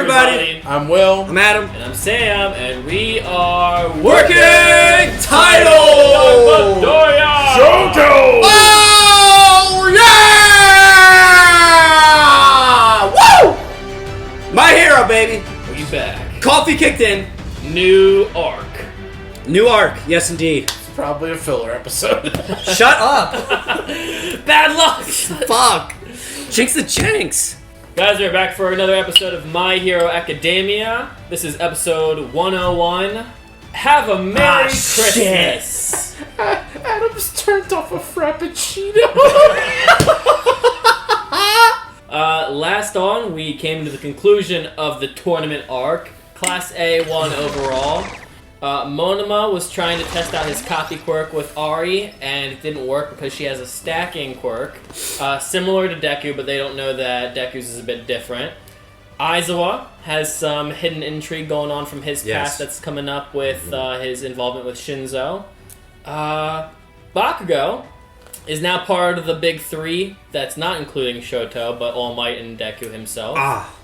everybody. I'm Will. I'm Adam. And I'm Sam, and we are Working Title! Shoto! Oh, yeah! Woo! My hero, baby. We back. Coffee kicked in. New arc. New arc, yes indeed. It's probably a filler episode. Shut up. Bad luck. Fuck. Jinx the Jinx. Guys, we're back for another episode of My Hero Academia. This is episode 101. Have a Merry Christmas. Adam's turned off a Frappuccino. Last on, we came to the conclusion of the tournament arc. Class A won overall. Monoma was trying to test out his copy quirk with Ari, and it didn't work because she has a stacking quirk. Similar to Deku, but they don't know that Deku's is a bit different. Aizawa has some hidden intrigue going on from his past that's coming up with his involvement with Shinzo. Bakugo is now part of the big three that's not including Shoto, but All Might and Deku himself.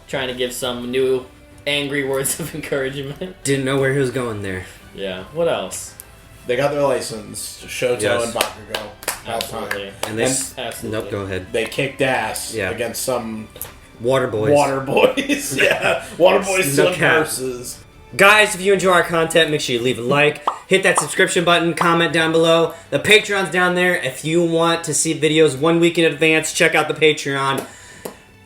Trying to give some new angry words of encouragement. Didn't know where he was going there. Yeah, what else? They got their license, Shoto and Bakugo. Absolutely. And they... Absolutely. Nope, go ahead. They kicked ass against some... Water boys. Water boys, yeah. Water boys still versus. Guys, if you enjoy our content, make sure you leave a like, hit that subscription button, comment down below. The Patreon's down there. If you want to see videos 1 week in advance, check out the Patreon.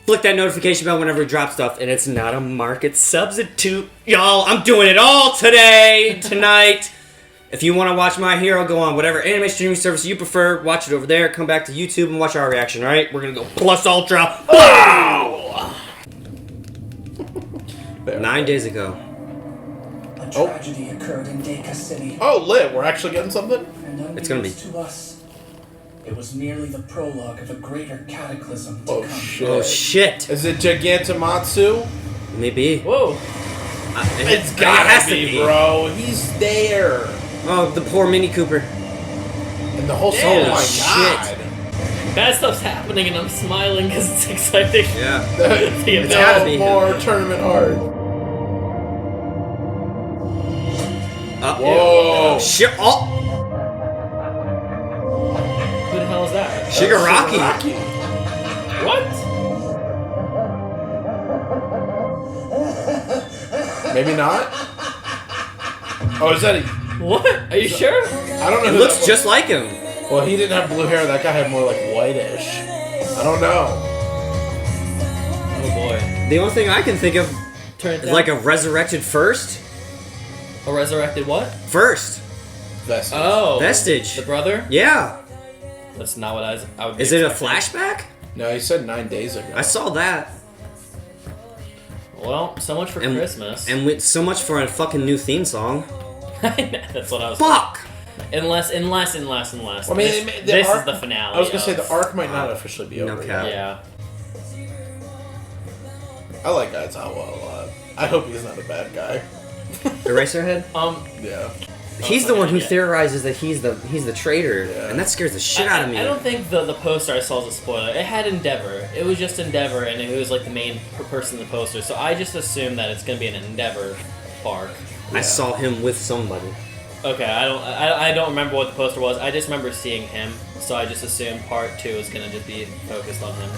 Flick that notification bell whenever we drop stuff, and it's not a market substitute. Y'all, I'm doing it all tonight. If you want to watch My Hero, go on whatever anime streaming service you prefer. Watch it over there. Come back to YouTube and watch our reaction, alright? We're going to go plus ultra. Wow! 9 days ago. A tragedy occurred in Deka City. Oh, lit. We're actually getting something? And it's going to be... to us, it was merely the prologue of a greater cataclysm to come. Shit. Oh, shit. Is it Gigantomatsu? Maybe. Whoa. It's gotta be, bro. He's there. Oh, the poor Mini Cooper. And the whole Damn. oh my Shit. god. Bad stuff's happening and I'm smiling because it's exciting. Yeah. It's gotta be more tournament art. Whoa. Shit. Oh. Who the hell is that? Shigaraki. What? Maybe not? Oh, is that a... What? Are you sure? I don't know It who looks that was. just like him. Well, he didn't have blue hair. That guy had more like whitish. I don't know. Oh boy. The only thing I can think of Turn it is down. like a resurrected first. A resurrected what? First. Vestige. Oh. Vestige. The brother? Yeah. That's not what I would be Is it a expecting. flashback? No, he said 9 days ago. I saw that. Well, so much for Christmas. And with so much for a fucking new theme song. That's what I was Fuck! Unless. I mean, this arc, is the finale. I was gonna say the arc might not officially be No over cap. yet. Yeah. I like Aizawa a lot. I hope he's not a bad guy. Eraserhead? Yeah. He's the one who theorizes that he's the traitor, and that scares the shit out of me. I don't think the poster I saw was a spoiler. It had Endeavor. It was just Endeavor, and it was like the main person in the poster. So I just assumed that it's gonna be an Endeavor arc. I saw him with somebody. Okay, I don't remember what the poster was. I just remember seeing him, so I just assumed part 2 is gonna just be focused on him.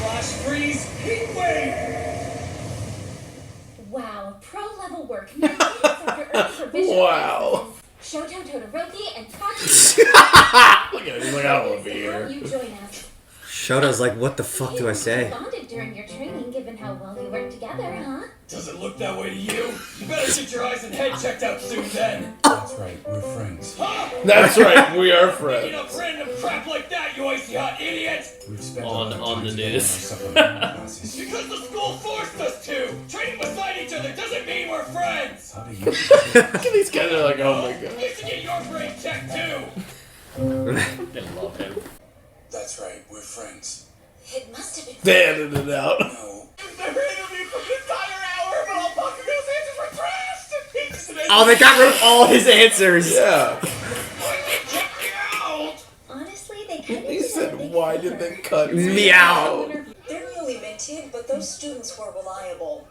Flash freeze, heat wave! Wow, pro-level work. After early provision. Wow. Shoto Todoroki and Kachi. Look at him. He's like, I don't want to be here. You join us. Shoto's like, what the fuck do I say? Bonded during your training, given how well you work together, huh? Does it look that way to you? You better get your eyes and head checked out soon then. That's right, we're friends. Huh? That's right. We are Making friends. up random crap like that, you icy hot idiot! We've spent On a lot of the time news. together in our classes. Because the school forced us to! Training beside each other doesn't mean we're friends! How do you... Look at these guys. They're like, oh my god. You should get your brain checked too! I love him. That's right, we're friends. It must have been. They edited it out. No. They're interviewed for the entire hour, but all Bakugo's answers were trashed! He just Oh, they got rid of all his answers. Yeah. check me out! Honestly, they kind of. He said, why did they cut Me out. They're newly minted, but those students who are reliable.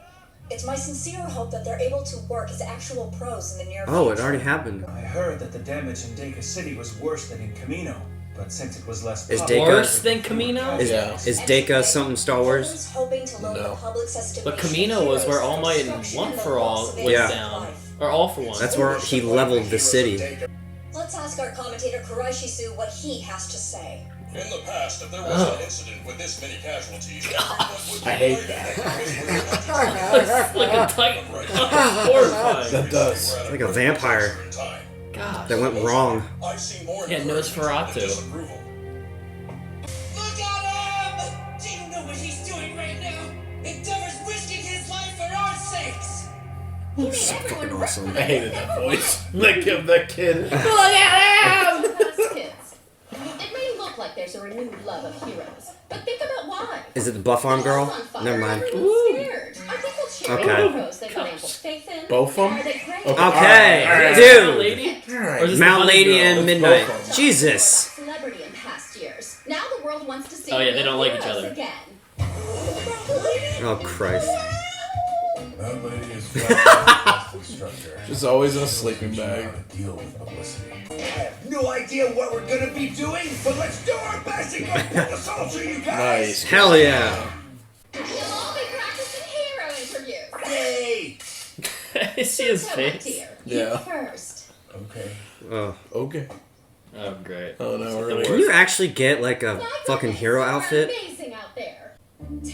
It's my sincere hope that they're able to work as actual pros in the near Oh, future. it already happened. I heard that the damage in Deka City was worse than in Camino, but since it was less Is popular, Worse than Camino? Is And Deka today, something Star Wars? everyone's hoping to lower No. the public's estimation But Camino was where All Might and destruction One the for All loss of went Yeah. down. Or All for One. That's where he leveled the city. Let's ask our commentator Kuraishisu what he has to say. In the past, if there was an incident with this many casualties, I hate that. It's like a titan. Horrifying. That does. Like a vampire Gosh. that went wrong. I've seen more Yeah, Nosferatu. disapproval. Look at him! Do you know what he's doing right now? Endeavor's risking his life for our sakes! He made So everyone fucking work awesome. for I it. hated that voice. Like that kid. Look at him! Kids. It may look like there's a renewed love of heroes, but think about why. Is it the buff arm girl? On fire, Never mind. everyone's scared. Are people cheering Okay. for heroes they've got ample faith in? Both of 'em? Are they praying? Okay, Alright. dude. Lady? Alright. Or is this Mount the bunny Lady girl? and It's Midnight. both of 'em. Jesus. Celebrity in past years. Now the world wants to see Oh, yeah, they don't like each heroes other. again. Oh Christ. That lady is flat instructor. Just always in a sleeping bag. Deal with publicity. I have no idea what we're gonna be doing, but let's do our best and go pull the soldier, you guys! Nice. Hell yeah. You'll all be practicing hero interviews. Hey! I see his So, my face. dear, Yeah. you first. Okay. Oh. Okay. Oh, great. Oh no, The really? Can you actually get like a My fucking goodness, hero you're outfit? Amazing out there.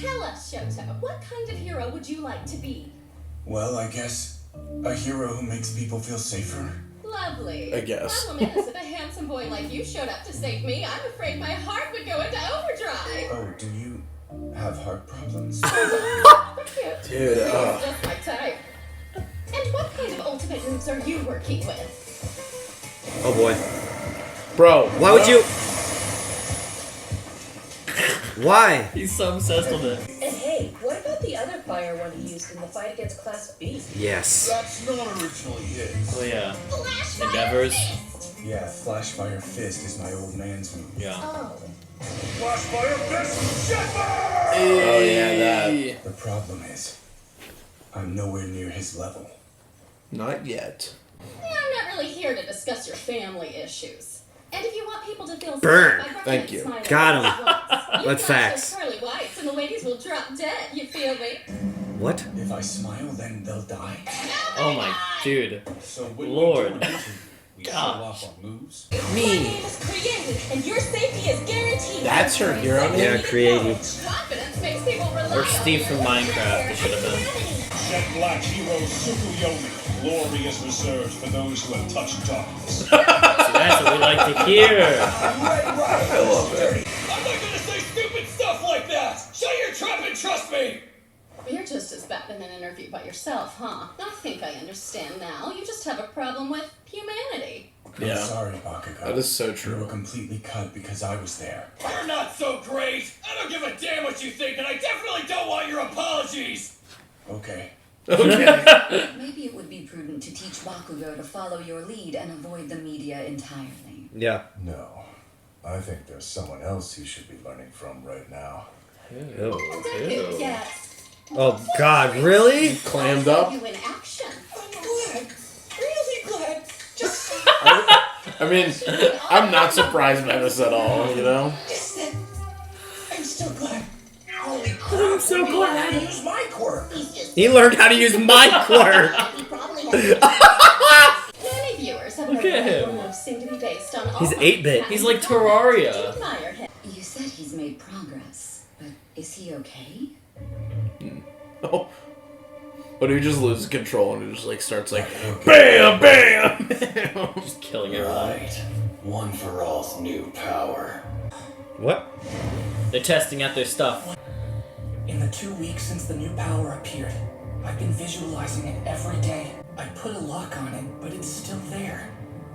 Tell us, Shota, what kind of hero would you like to be? Well, I guess a hero who makes people feel safer. Lovely. I guess. Problem is, if a handsome boy like you showed up to save me, I'm afraid my heart would go into overdrive. Oh, do you have heart problems? Cute. Dude, Just my type. And what kind of ultimate moves are you working with? Oh boy. bro. Why would you? Why? He's so obsessed with it. And hey, what about the other fire one he used in the fight against Class B? Yes. That's not originally his. Oh yeah. Flash Endeavors. Yeah, Flashfire Fist is my old man's move. Yeah. Oh. Flashfire Fist Shepherd! Oh yeah, that. The problem is, I'm nowhere near his level. Not yet. I'm not really here to discuss your family issues. And if you want people to feel Burn. safe, I Thank recommend you. smiling Got him. once. You That's flash facts. those pearly whites and the ladies will drop dead. You feel me? What? If I smile, then they'll die. Oh my dude. So when Lord. we do it, we show God. off on moves. My name is created, and your safety is guaranteed. That's her hero name? Yeah, creative. Confidence makes people reliable. Or Steve from Minecraft. It should have been. Jet Black Hero Tsukuyomi. Glory is reserved for those who have touched darkness. See, that's what we like to hear. I love it. I'm not gonna say stupid stuff like that! Shut your trap and trust me! You're just as bad in an interview by yourself, huh? I think I understand now. You just have a problem with humanity. Yeah. I'm sorry, Bakugo. That is so You were true. completely cut because I was there. You're not so great! I don't give a damn what you think, and I definitely don't want your apologies! Okay. Okay. Maybe it would be prudent to teach Bakugo to follow your lead and avoid the media entirely. Yeah. No. I think there's someone else he should be learning from right now. Ew. Yes. Oh God, really? Clammed up. You in action. I'm glad. Really glad. Just I mean, I'm not surprised by this at all, you know? that. I'm still glad. Holy crap! I'm so glad I use my quirk. He's just He learned how to use my quirk. he probably has many viewers have Look at him. moves seem to be based on all He's 8-bit. He's like Terraria. admire him. You said he's made progress, but is he okay? Oh. But he just loses control and he just like starts like BAM! BAM! Just killing everyone. One for all's new power. What? They're testing out their stuff. In the 2 weeks since the new power appeared, I've been visualizing it every day. I put a lock on it, but it's still there.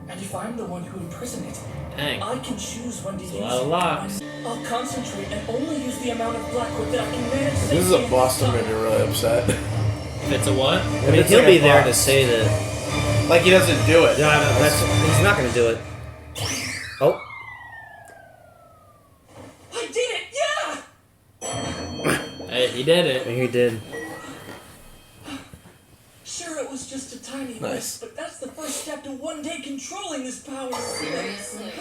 And if I'm the one who imprisoned it, Dang. I can choose when to use a lot of it. locks. I'll concentrate and only use the amount of blackwood that I can manage. This is a boss to make me really upset. If it's a what? I mean, It's he'll like be a there to box. say that. Like he doesn't do it. No, he's not gonna do it. Oh. I did it! Yeah! Hey, he He did it. He did. Sure, it was just a tiny Nice. risk, but that's the first step to one day controlling this power. Seriously?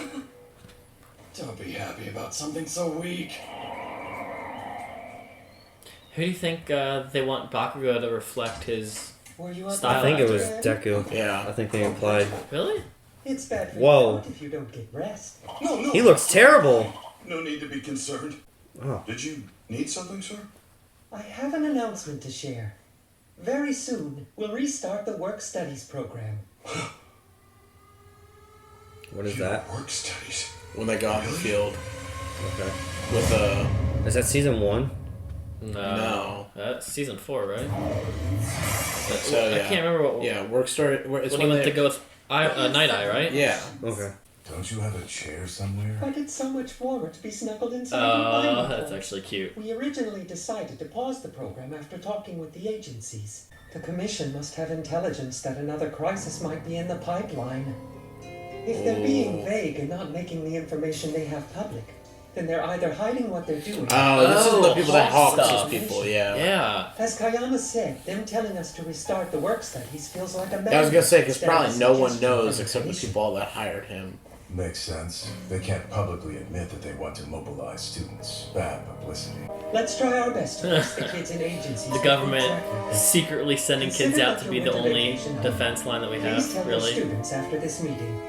Don't be happy about something so weak. Who do you think they want Bakugo to reflect his Were you up style? I think it was actor? Deku. Yeah. I think they implied. Really? It's bad for Whoa. your heart if you don't get rest. No, no. He looks terrible. No need to be concerned. Oh. Did you need something, sir? I have an announcement to share. Very soon, we'll restart the work studies program. What is Your that? Work studies. When they got on the field Okay. with Is that season 1? No. That's season 4, right? So, I yeah. can't remember what. Yeah, work started. It's When he when went they to go with Night Eye, right? Yeah. Okay. Don't you have a chair somewhere? But it's so much warmer to be snuggled inside your Oh, Bible that's clothes. actually cute. We originally decided to pause the program after talking with the agencies. The Commission must have intelligence that another crisis might be in the pipeline. If they're being vague and not making the information they have public, then they're either hiding what they're doing. Oh, this is the people that Hawk Hawks stuff. is people. Yeah. Yeah. As Kayama said, them telling us to restart the work studies feels like a I was gonna say because instead of probably a no one suggestion knows from except the Commission. people that hired him. Makes sense. They can't publicly admit that they want to mobilize students. Bad publicity. Let's try our best to reach the kids in agencies. The government secretly sending kids out to be the only defense line that we Please tell have. your Really? students after this meeting.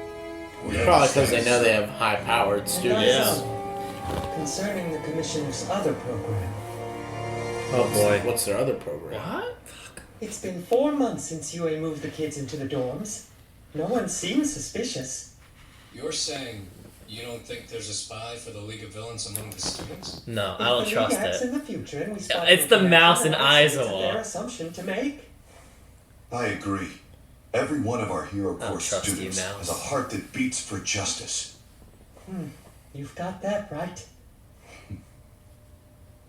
Probably because they know they have high-powered students. Yeah. Concerning the Commissioner's other program. Oh boy. What's their other program? What? It's been 4 months since UA moved the kids into the dorms. No one seems suspicious. You're saying you don't think there's a spy for the League of Villains among the students? No, I don't If the trust league acts it. in the future and we spot It's the them mouse and together, eyes it's a of fair all. assumption to make. I agree. Every one of our hero I don't course trust you, students Mouse. has a heart that beats for justice. You've got that right.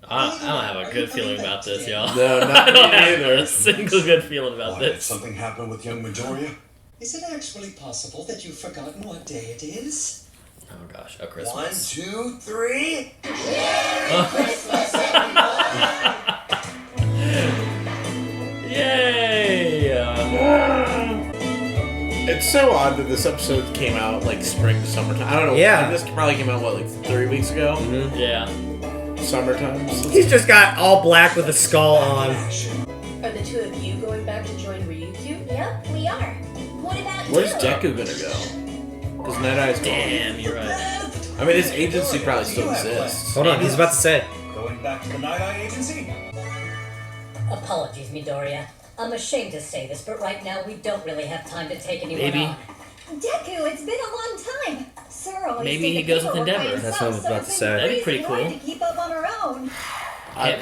I don't have a good feeling about this, y'all. No, I not don't me have either. a single good feeling about Why, did this. something happen with young Midoriya? Is it actually possible that you've forgotten what day it is? Oh gosh, a 1, Christmas. 2, 3. Yay! It's so odd that this episode came out like spring to summertime. I don't know. Yeah. Like, this probably came out what, like 3 weeks ago. Yeah. Summertime. He's just got all black with a skull on. Are the two of you going back to join Ryukyu? Yep, we are. What about Where's you? Deku gonna go? Because Night Eye's gone. Damn, you're right. I mean, his agency probably still exists. Hold on, he's about to say. Going back to the Night Eye Agency? Apologies, Midoriya. I'm ashamed to say this, but right now we don't really have time to take anyone Maybe. on. Deku, it's been a long time. Sir always Maybe did he the goes with paperwork by Endeavor. That's himself, what I was so about it's to been say. That'd be pretty crazy hard cool. to keep up on our own.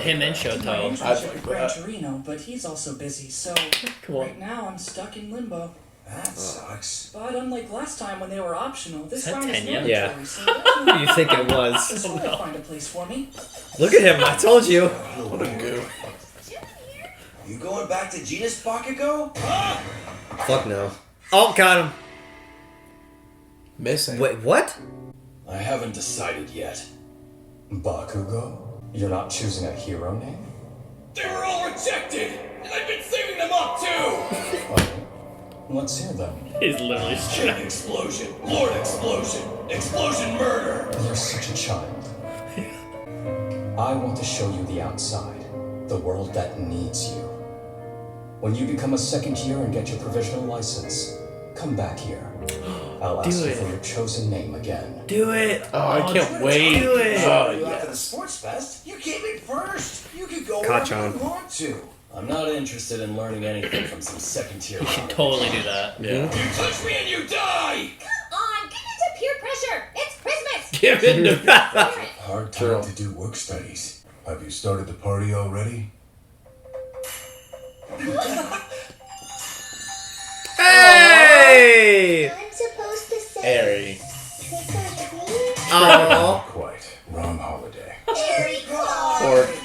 Him and My Shoto. internship I'd at like Gran that. Torino, but he's also busy, so Cool. right now I'm stuck in limbo. That sucks. But unlike last time when they were optional, this Is that round is Tenya? mandatory, Yeah. so there's no You think it was? Just try to find a place for me. Look at him, I told you. What a goof. You going back to Genus Bakugo? Fuck no. Oh, got him. Missing. Wait, what? I haven't decided yet. Bakugo? You're not choosing a hero name? They were all rejected, and I've been saving them up too! Let's hear them. He's literally Chain Explosion, Lord Explosion, Explosion Murder! You're such a child. I want to show you the outside, the world that needs you. When you become a second year and get your provisional license, come back here. I'll ask you for your chosen name again. Do it. Oh, I can't wait. Do it. Oh, You after the yes. sports fest? You came in first. You could go Kachan. wherever you want to. I'm not interested in learning anything from some second-tier You should totally do that. Yeah. You touch me and you die! Come on, give into peer pressure. It's Christmas. Give it to Hard time to do work studies. Have you started the party already? Hey! I'm supposed to say Harry. trick or treat. Oh. Quite. Wrong holiday. Very cool.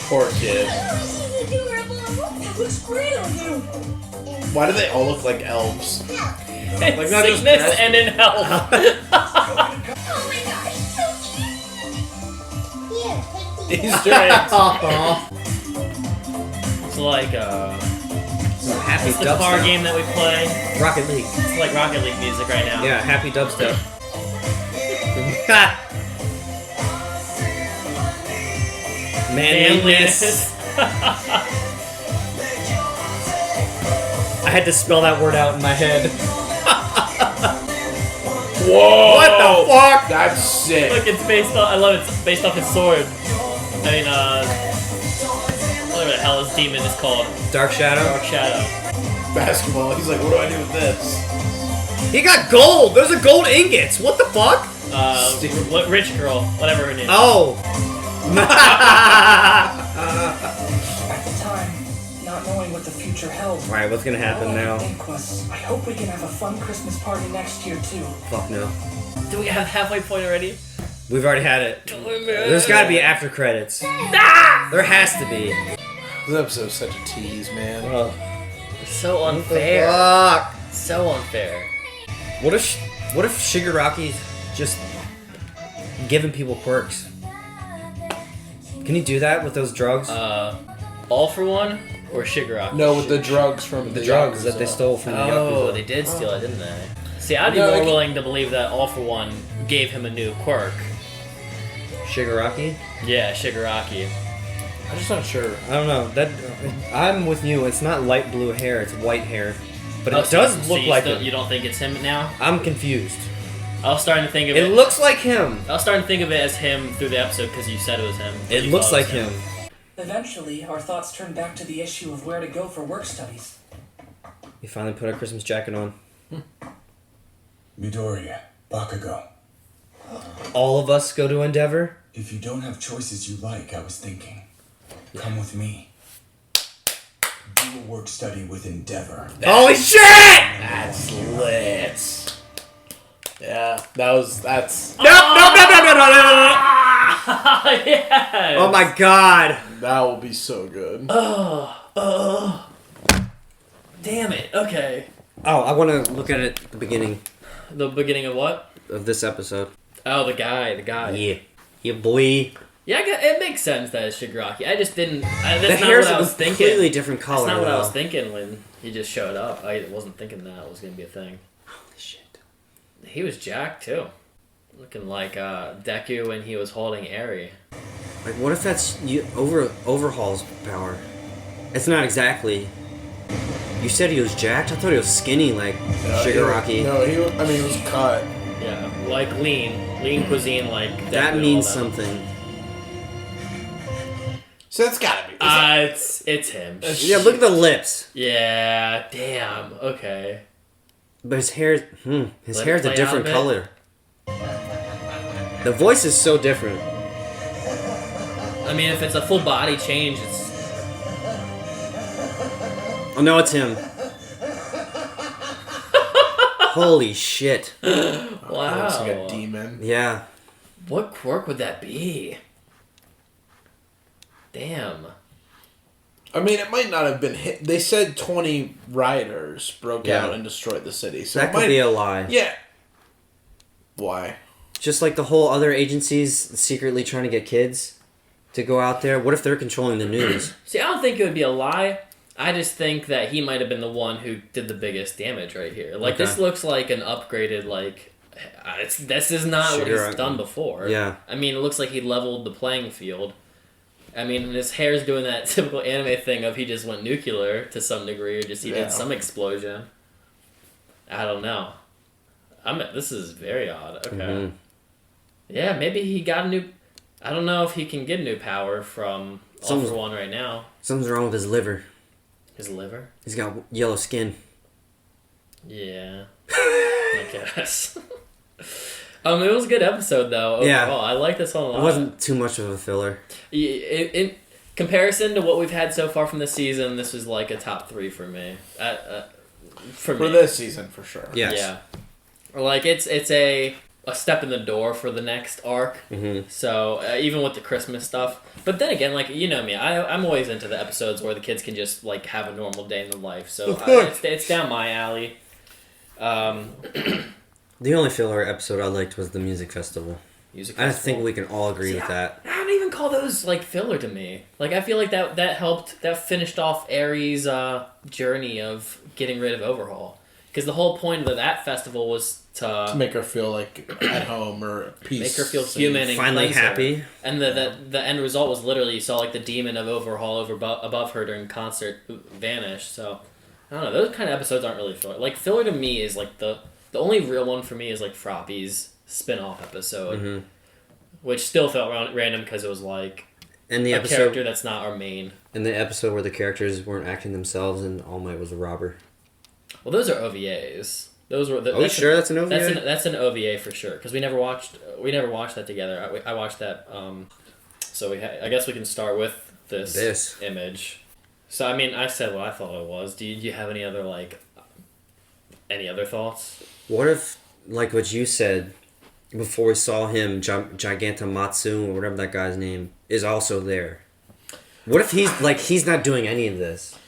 Poor kid. Oh, she's adorable. That looks great on you. Why do they all look like elves? In Like, not just sickness dressed- and in health. Oh my gosh, so cute. Here, take these. Easter eggs. Aw. like happy what's the car dubstep game that we play? Rocket League. It's like Rocket League music right now. Yeah, happy dubstep. Manliness. I had to spell that word out in my head. Whoa! What the fuck? That's sick. Look, it's based off. I love it. It's based off his sword. I mean, whatever the hell his demon is called. Dark Shadow? Dark Shadow. Basketball. He's like, what do I do with this? He got gold! Those are gold ingots! What the fuck? What rich girl, whatever her name is. Oh! At the time, not knowing what the future held. Alright, what's gonna happen all I now? could think was, I hope we can have a fun Christmas party next year too. Fuck no. Do we have halfway point already? We've already had it. There's gotta be after credits. There has to be. This episode's such a tease, man. So unfair. Fuck. So unfair. What if Shigaraki's just giving people quirks? Can you do that with those drugs? All for One or Shigaraki? No, with the drugs from the drugs that they stole from the Oh, Yakuza. they did steal it, didn't they? See, I'd be No, more like- willing to believe that All for One gave him a new quirk. Shigaraki? Yeah, Shigaraki. I'm just not sure. I don't know. That I'm with you. It's not light blue hair. It's white hair, but Oh, it so- does so look you like still- him. You don't think it's him now? I'm confused. I was starting to think of It looks like him. I was starting to think of it as him through the episode because you said it was him. It You looks thought like it was him. Eventually, our thoughts turned back to the issue of where to go for work studies. He finally put a Christmas jacket on. Midoriya, Bakugo. All of us go to Endeavor. If you don't have choices you like, I was thinking, come with me. Do a work study with Endeavor. Holy shit! That's lit. Yeah, that's. No! Yes! Oh my god! That will be so good. Damn it. Okay. Oh, I want to look at it at the beginning The beginning of what? of this episode. Oh, the guy. Yeah. Yeah, boy. Yeah, it makes sense that it's Shigaraki. I just didn't. That's The not hair's what I a was thinking. completely different color, That's not what I was though. thinking when he just showed up. I wasn't thinking that was gonna be a thing. Holy shit. He was jacked too, looking like Deku when he was holding Eri. Like, what if that's Overhaul's power? It's not exactly. You said he was jacked? I thought he was skinny like Shigaraki. He was cut. Yeah, like lean cuisine, like Deku That and means all that. something. So that's gotta be. It's him. Yeah, look at the lips. Yeah, damn. Okay. But his hair, his Let hair's it a play different out a color. The voice is so different. I mean, if it's a full body change, it's Oh no, it's him. Holy shit. wow. Looks like a demon. Yeah. What quirk would that be? Damn. I mean, it might not have been hit. They said 20 rioters broke Yeah. out and destroyed the city. So That it could might be a lie. Yeah. Why? Just like the whole other agencies secretly trying to get kids to go out there. What if they're controlling the news? See, I don't think it would be a lie. I just think that he might have been the one who did the biggest damage right here. Like, Okay. this looks like an upgraded, like... this is not what he's Shigaraki. done before. Yeah. I mean, it looks like he leveled the playing field. I mean, his hair's doing that typical anime thing of he just went nuclear to some degree, or just he Yeah. did some explosion. I don't know. This is very odd. Okay. Mhm. Yeah, maybe he got a new... I don't know if he can get new power from All for One right now. Something's wrong with his liver. His liver? He's got yellow skin. Yeah. I guess. It was a good episode, though, overall. Yeah. I like this one a lot. It wasn't too much of a filler. In comparison to what we've had so far from this season, this was like a top 3 for me. For me. this season, for sure. Yes. Yeah. Like, it's a step in the door for the next arc. Mm-hmm. So, even with the Christmas stuff. But then again, like, you know me, I'm always into the episodes where the kids can just, like, have a normal day in their life. So, it's down my alley. The only filler episode I liked was the music festival. Music I festival. think we can all agree with that. I don't even call those like filler to me. Like I feel like that finished off Aries' journey of getting rid of Overhaul, because the whole point of that festival was to make her feel like at home or peace, make her feel human and finally cleanse her. happy. And the end result was literally you saw like the demon of Overhaul above her during concert vanish. So I don't know. Those kind of episodes aren't really filler. Like filler to me is like the only real one for me is like Froppy's spin-off episode, which still felt random because it was like And the episode, character that's not our main. In the episode where the characters weren't acting themselves and All Might was a robber. Well, those are OVAs. Those were. Oh, sure, that's an OVA? That's an OVA for sure. Because we never watched that together. I watched that. So I guess we can start with this image. So I mean, I said what I thought it was. Do you have any other any other thoughts? What if, like what you said, before we saw him, Gigantomatsu, or whatever that guy's name, is also there? What if he's not doing any of this?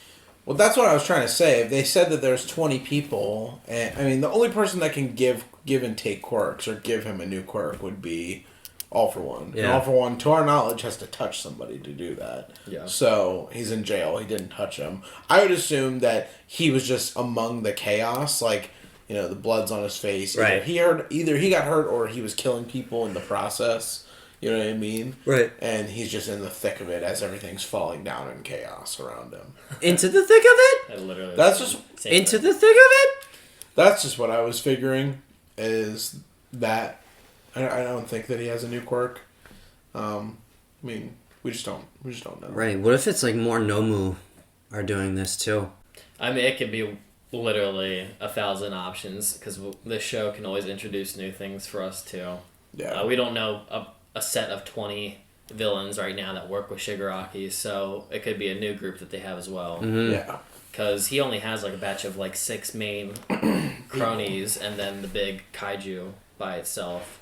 Well, that's what I was trying to say. If they said that there's 20 people, and I mean, the only person that can give and take quirks or give him a new quirk would be All For One. Yeah. And All For One, to our knowledge, has to touch somebody to do that. Yeah. So he's in jail. He didn't touch him. I would assume that he was just among the chaos, like, you know, the blood's on his face. Right. Either he got hurt or he was killing people in the process. You know what I mean? Right. And he's just in the thick of it as everything's falling down in chaos around him. Into the thick of it? That literally That's just into the thick of it? That's just what I was figuring. Is that I don't think that he has a new quirk. I mean, we just don't know. Right. What if it's like more Nomu are doing this too? I mean, it could be literally 1,000 options because this show can always introduce new things for us too. Yeah. We don't know a set of 20 villains right now that work with Shigaraki, so it could be a new group that they have as well. Mm-hmm. Yeah. Because he only has like a batch of like 6 main cronies and then the big kaiju by itself.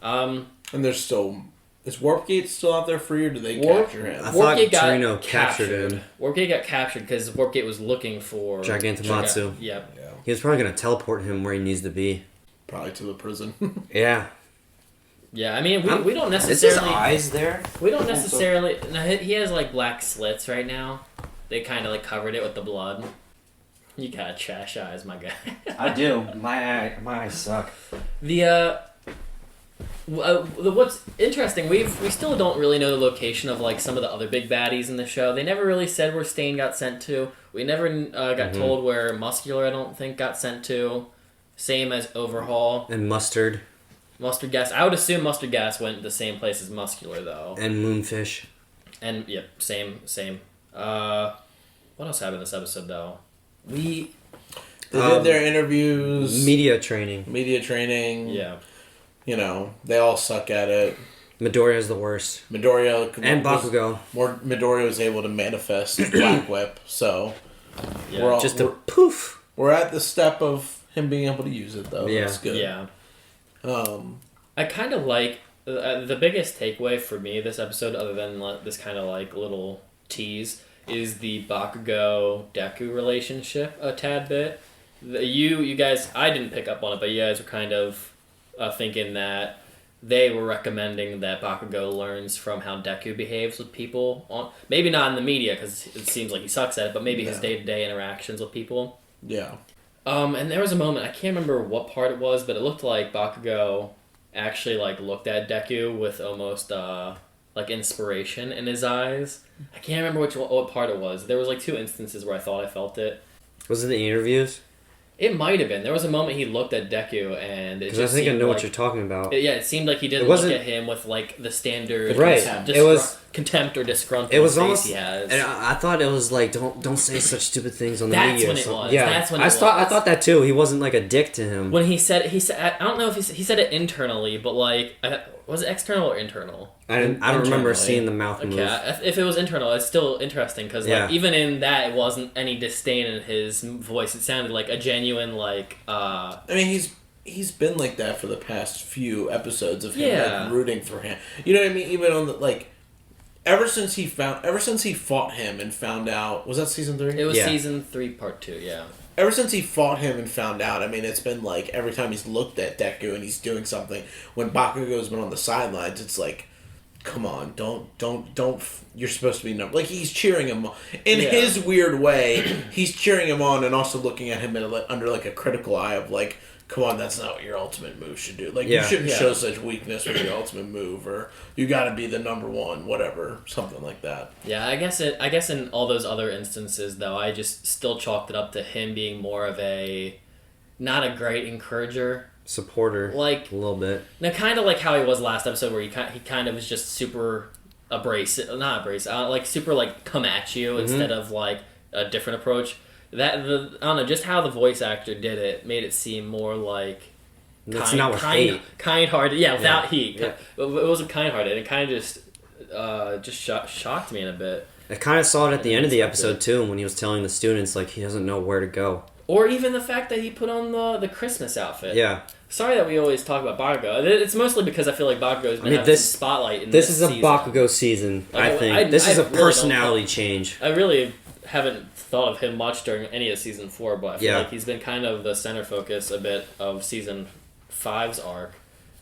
And there's still... Is Warpgate still out there free, or do they capture him? I thought Torino captured him. Warpgate got captured because Warpgate was looking for... Gigantomatsu. Yep. Yeah. He was probably going to teleport him where he needs to be. Probably to the prison. Yeah. Yeah, I mean, we don't necessarily... Is his eyes there? We don't necessarily... No, he has, like, black slits right now. They kind of, like, covered it with the blood. You got trash eyes, my guy. I do. My eyes suck. What's interesting, we still don't really know the location of, like, some of the other big baddies in the show. They never really said where Stain got sent to. We never got told where Muscular, I don't think, got sent to. Same as Overhaul. And Mustard. Mustard Gas. I would assume Mustard Gas went the same place as Muscular, though. And Moonfish. And, yep, same. What else happened this episode, though? They did their interviews. Media training. Yeah. You know, they all suck at it. Midoriya's the worst. Midoriya... And Bakugo. Midoriya was able to manifest Black Whip, so... Yeah. Just a poof. We're at the step of him being able to use it, though. Yeah. That's good. Yeah. I kind of like... the biggest takeaway for me this episode, other than this kind of like little tease, is the Bakugo-Deku relationship a tad bit. You guys... I didn't pick up on it, but you guys were kind of thinking that they were recommending that Bakugo learns from how Deku behaves with people. Maybe not in the media, because it seems like he sucks at it, but maybe his day-to-day interactions with people. Yeah. And there was a moment, I can't remember what part it was, but it looked like Bakugo actually like looked at Deku with almost like inspiration in his eyes. I can't remember what part it was. There was like 2 instances where I thought I felt it. Was it the interviews? It might have been. There was a moment he looked at Deku and it just I think I know like, what you're talking about. It seemed like he didn't look at him with like the standard contempt or disgruntled it was face almost, he has. And I thought it was like don't say such stupid things on the That's media. when it was. Yeah, That's when it I was. thought that too. He wasn't like a dick to him. When he said I don't know if he said it internally, but like was it external or internal? I don't remember seeing the mouth move. If it was internal, it's still interesting because like even in that, it wasn't any disdain in his voice. It sounded like a genuine like. I mean, he's been like that for the past few episodes of him like, rooting for him. You know what I mean? Even on the like, ever since he fought him and found out, was that season 3? It was season 3, part 2. Yeah. Ever since he fought him and found out, I mean, it's been like every time he's looked at Deku and he's doing something. When Bakugo's been on the sidelines, it's like, come on, don't. You're supposed to be number. Like, he's cheering him on. In his weird way, he's cheering him on and also looking at him under like a critical eye of like, come on, that's not what your ultimate move should do. Like, you shouldn't show such weakness with your ultimate move, or you got to be the number one, whatever, something like that. Yeah, I guess in all those other instances, though, I just still chalked it up to him being more of a, not a great encourager. Supporter, like a little bit. Now, kind of like how he was last episode, where he kind of was just super like super like come at you instead of like a different approach. I don't know, just how the voice actor did it made it seem more like kind-hearted. Yeah, without heat. Yeah. It wasn't kind-hearted. It kind of just shocked me in a bit. I kind of saw it at the end of the episode too, when he was telling the students like he doesn't know where to go. Or even the fact that he put on the Christmas outfit. Yeah. Sorry that we always talk about Bakugo. It's mostly because I feel like Bakugo's been having some spotlight in this season. This is a Bakugo season, I think. This is a personality change. I really haven't thought of him much during any of Season 4, but I feel like he's been kind of the center focus a bit of Season 5's arc.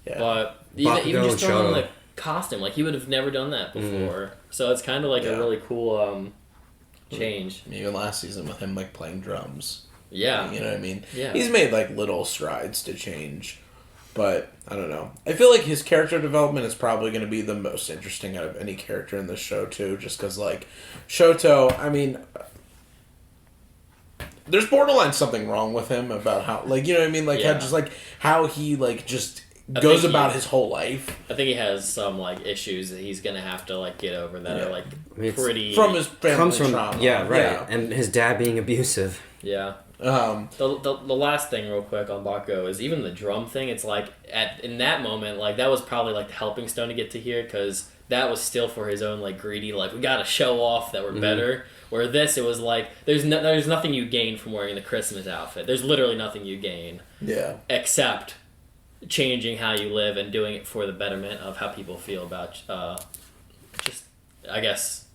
Yeah. But even just throwing on the costume, like he would have never done that before. So it's kind of like a really cool change. Even last season with him like playing drums. Yeah. You know what I mean? Yeah. He's made like little strides to change. But I don't know. I feel like his character development is probably going to be the most interesting out of any character in this show too, just because like Shoto, I mean, there's borderline something wrong with him about how, like, you know what I mean, like how he like just goes about his whole life. I think he has some like issues that he's gonna have to like get over that are like pretty from his family trauma. Yeah, right. Yeah. And his dad being abusive. Yeah. The last thing real quick on Bakugo is even the drum thing. It's like in that moment, like that was probably like the helping stone to get to here, because that was still for his own like greedy, like we gotta show off that we're better. Where this, it was like there's nothing you gain from wearing the Christmas outfit. There's literally nothing you gain. Yeah. Except changing how you live and doing it for the betterment of how people feel about just, I guess,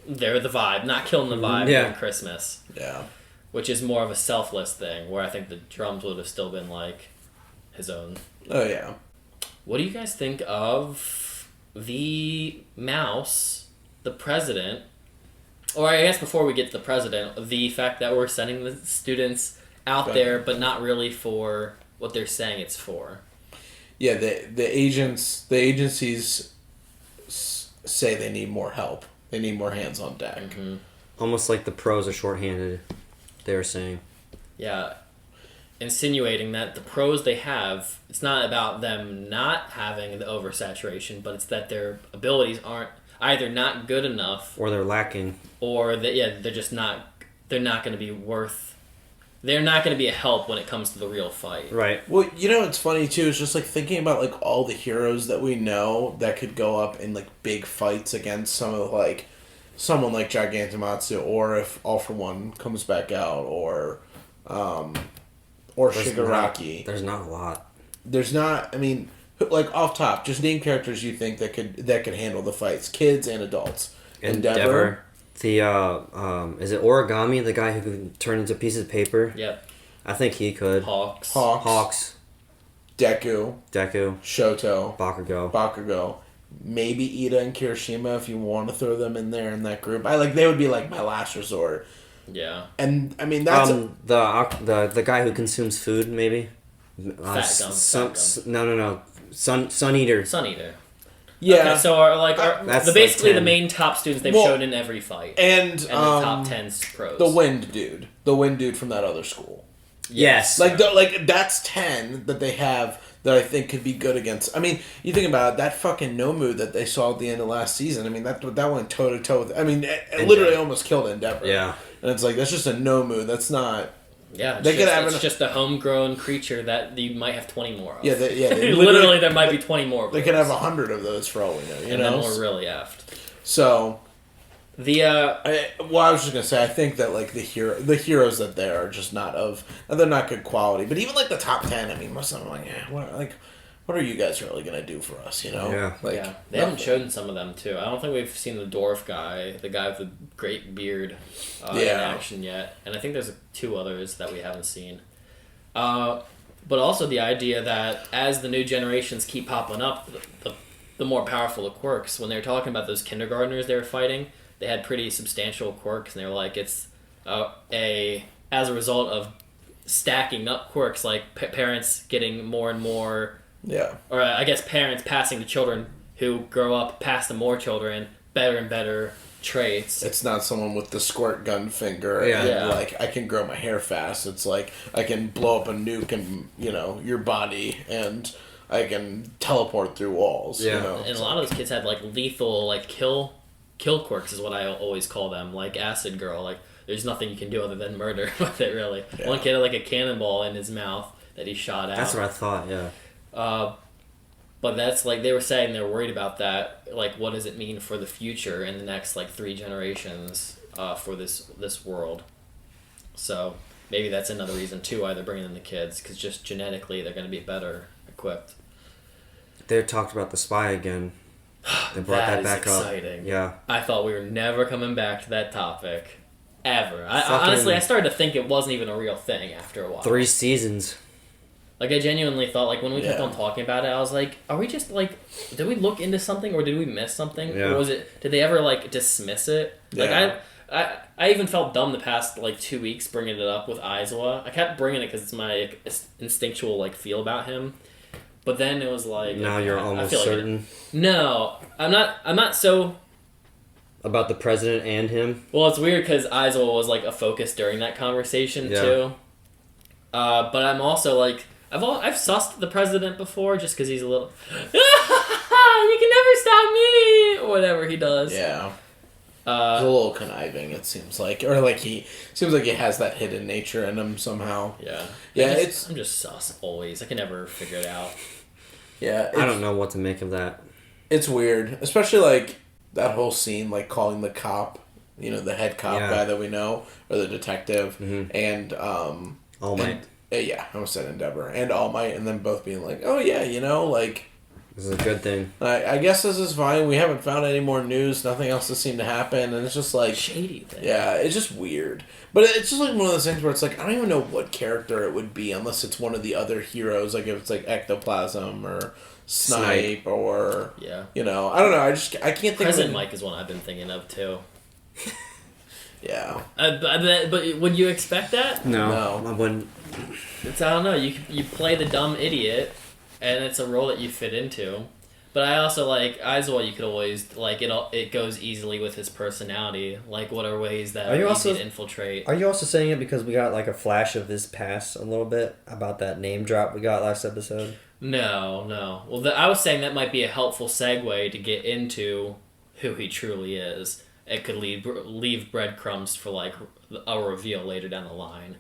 they're the vibe, not killing the vibe during Christmas. Yeah. Which is more of a selfless thing, where I think the drums would have still been like his own. Oh yeah. What do you guys think of the mouse, the president? Or I guess before we get to the president, the fact that we're sending the students out there, but not really for what they're saying it's for. Yeah, the agencies say they need more help. They need more hands on deck. Mm-hmm. Almost like the pros are shorthanded, they were saying. Yeah, insinuating that the pros they have, it's not about them not having the oversaturation, but it's that their abilities aren't either not good enough, or they're lacking, or that they're just not. They're not going to be worth. They're not going to be a help when it comes to the real fight. Right. Well, you know what's funny too is just like thinking about like all the heroes that we know that could go up in like big fights against someone like Gigantomatsu, or if All for One comes back out, or Shigaraki. There's not a lot. There's not. I mean, like off top, just name characters you think that could handle the fights, kids and adults. Endeavor. The is it Origami, the guy who could turn into pieces of paper? Yep. I think he could. Hawks. Deku. Shoto. Bakugo. Maybe Ida and Kirishima if you want to throw them in there in that group. They would be like my last resort. Yeah. And I mean that's the guy who consumes food, maybe. Fat gum. No. Sun Eater. Sun Eater. Yeah. Okay, so that's basically the main top students they've shown in every fight. And the top 10 pros. The Wind dude from that other school. Yes. That's 10 that they have that I think could be good against. I mean, you think about it, that fucking Nomu that they saw at the end of last season. I mean, that went toe to toe with. I mean, it literally almost killed Endeavor. Yeah. And it's like that's just a Nomu. That's not. Yeah, it's just a homegrown creature that you might have 20 more of. Yeah, literally there might be 20 more of those. They could have 100 of those for all we know. Then we're really effed. So, I was just gonna say, I think that like the heroes that there are just they're not good quality. But even like the top 10, I mean, most of them are like, what are you guys really gonna do for us? You know? Yeah. Like, Yeah, they haven't shown some of them too. I don't think we've seen the dwarf guy, the guy with the great beard, in action yet. And I think there's 2 others that we haven't seen. But also the idea that as the new generations keep popping up, the more powerful the quirks. When they were talking about those kindergartners they were fighting, they had pretty substantial quirks, and they were like, it's as a result of stacking up quirks, like parents getting more and more, or I guess parents passing to children who grow up past the more children better and better traits. It's not someone with the squirt gun finger and like I can grow my hair fast. It's like I can blow up a nuke and your body, and I can teleport through walls. Yeah. You know? And a lot of those kids had like lethal like kill quirks is what I always call them, like Acid Girl. Like there's nothing you can do other than murder with it, really. Yeah. One kid had like a cannonball in his mouth that he shot out. That's what I thought. Yeah. But that's like they were saying they're worried about that. Like, what does it mean for the future in the next like 3 generations for this world? So maybe that's another reason too why they're bringing in the kids, because just genetically they're going to be better equipped. They talked about the spy again. They brought that back exciting. up. Yeah. I thought we were never coming back to that topic ever. Fucking- I started to think it wasn't even a real thing after a while. 3 seasons. Like, I genuinely thought, like, when we kept on talking about it, I was like, are we just, like, did we look into something, or did we miss something? Yeah. Or did they ever, like, dismiss it? Yeah. Like, I even felt dumb the past, like, 2 weeks bringing it up with Aizawa. I kept bringing it because it's my instinctual, like, feel about him. But then it was like... Now you're almost certain? No. I'm not so... About the president and him? Well, it's weird because Aizawa was, like, a focus during that conversation, too. But I'm also, like... I've sussed the president before just because he's a little... You can never stop me! Or whatever he does. Yeah. He's a little conniving, it seems like. Or, like, seems like he has that hidden nature in him somehow. Yeah. Yeah, I'm just sus, always. I can never figure it out. Yeah. I don't know what to make of that. It's weird. Especially, like, that whole scene, like, calling the cop, the head cop guy that we know, or the detective, and, All Might. Yeah, I almost said Endeavor. And All Might, and then both being like, oh yeah, like... This is a good thing. I guess this is fine. We haven't found any more news. Nothing else has seemed to happen. And it's just like... Shady thing. Yeah, it's just weird. But it's just like one of those things where it's like, I don't even know what character it would be unless it's one of the other heroes. Like if it's like Ectoplasm or Snipe or... Yeah. I don't know. I can't think President of... Mike is one I've been thinking of, too. Yeah. But would you expect that? No. I wouldn't. I don't know. You play the dumb idiot, and it's a role that you fit into. But I also like Aizawa. You could always like it. It goes easily with his personality. Like, what are ways that are easy to infiltrate? Are you also saying it because we got like a flash of his past a little bit about that name drop we got last episode? No. Well, I was saying that might be a helpful segue to get into who he truly is. It could leave breadcrumbs for like a reveal later down the line.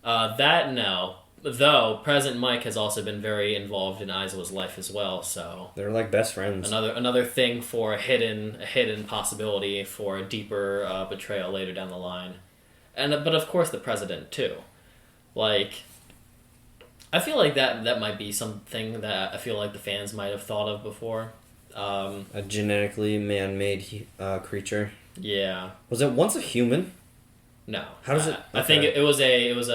That no. Though President Mike has also been very involved in Aizawa's life as well, so they're like best friends. Another thing for a hidden possibility for a deeper betrayal later down the line, but of course the president too. Like, I feel like that might be something that I feel like the fans might have thought of before. A genetically man-made creature. Yeah. Was it once a human? No. How does it? I think it was a It was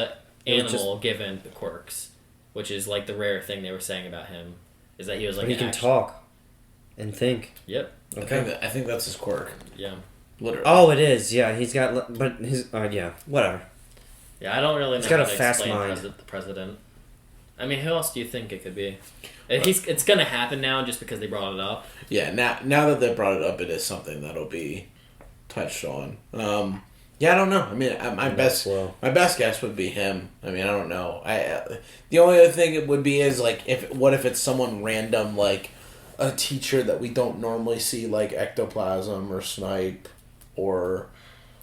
animal given the quirks, which is like the rare thing they were saying about him, is that he was like. But he can talk, and think. Yep. Okay. I think that's his quirk. Yeah. Literally. Oh, it is. Yeah, he's got. But his. Yeah. Whatever. Yeah, I don't really know. He's got how a to fast explain mind. The president. I mean, who else do you think it could be? It's gonna happen now just because they brought it up. Yeah. Now that they brought it up, it is something that'll be touched on. Yeah, I don't know. I mean, my best guess would be him. I mean, I don't know. The only other thing it would be is like what if it's someone random, like a teacher that we don't normally see, like Ectoplasm or Snipe, or.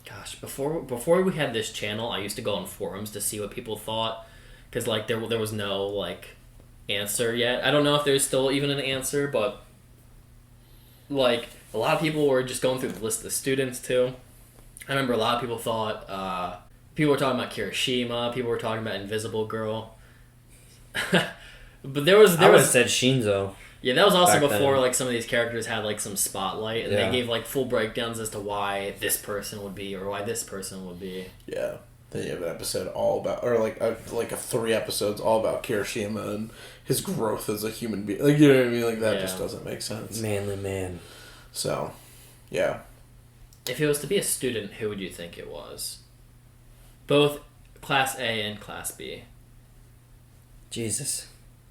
Gosh, before we had this channel, I used to go on forums to see what people thought, because like there was no like answer yet. I don't know if there's still even an answer, but like a lot of people were just going through the list of the students too. I remember a lot of people thought, people were talking about Kirishima, people were talking about Invisible Girl. But there was I would have said Shinzo. Yeah, that was also back before then. like some of these characters had like some spotlight, and they gave like full breakdowns as to why this person would be or why this person would be. Yeah. Then you have an episode all about, or like a 3 episodes all about Kirishima and his growth as a human being. Like, you know what I mean? Like, that just doesn't make sense. Manly man. So, yeah. If it was to be a student, who would you think it was? Both Class A and Class B. Jesus.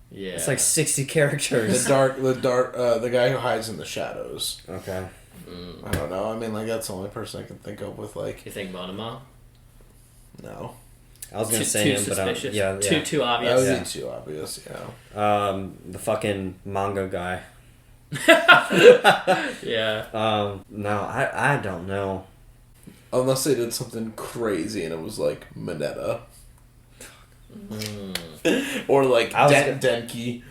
Yeah. It's like 60 characters. The guy who hides in the shadows. Okay. I don't know. I mean, like, that's the only person I can think of with, like... You think Monoma? No. I was gonna say him, but too obvious. That would be too obvious. Yeah. The fucking manga guy. Yeah. No, I don't know. Unless they did something crazy and it was like Mineta. Or like Denki.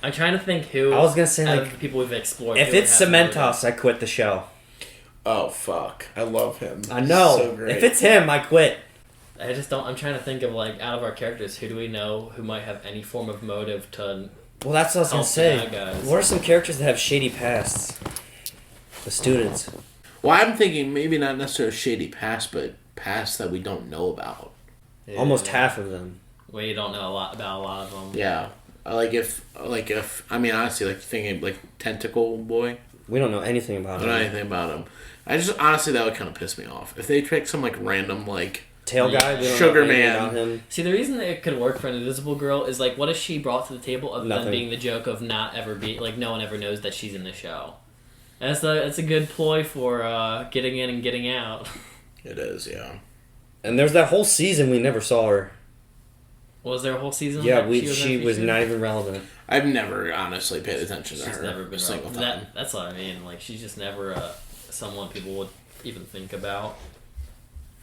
I'm trying to think who. I was gonna say out like of the people we've explored. If it's Cementos, I quit the show. Oh fuck! I love him. I know. So great. If it's him, I quit. I just don't. I'm trying to think of like out of our characters, who do we know who might have any form of motive to? Well, that's what I was gonna say. Bad guys. What are some characters that have shady pasts? The students. Well, I'm thinking maybe not necessarily shady past, but past that we don't know about. Yeah. Almost half of them. Well, you don't know a lot of them. Yeah, if I mean honestly, like thinking like Tentacle Boy. We don't know anything about him. I don't know anything about him. I just honestly that would kind of piss me off if they pick some like random like tail guy, Sugar Man. See, the reason that it could work for an Invisible Girl is like, what has she brought to the table other Nothing. than being the joke of not ever be like no one ever knows that she's in the show. And that's a good ploy for getting in and getting out. It is, yeah. And there's that whole season we never saw her. Was there a whole season? Yeah, she was not even relevant. I've never honestly paid attention to her. She's never been a single time. That's what I mean. Like, she's just never someone people would even think about.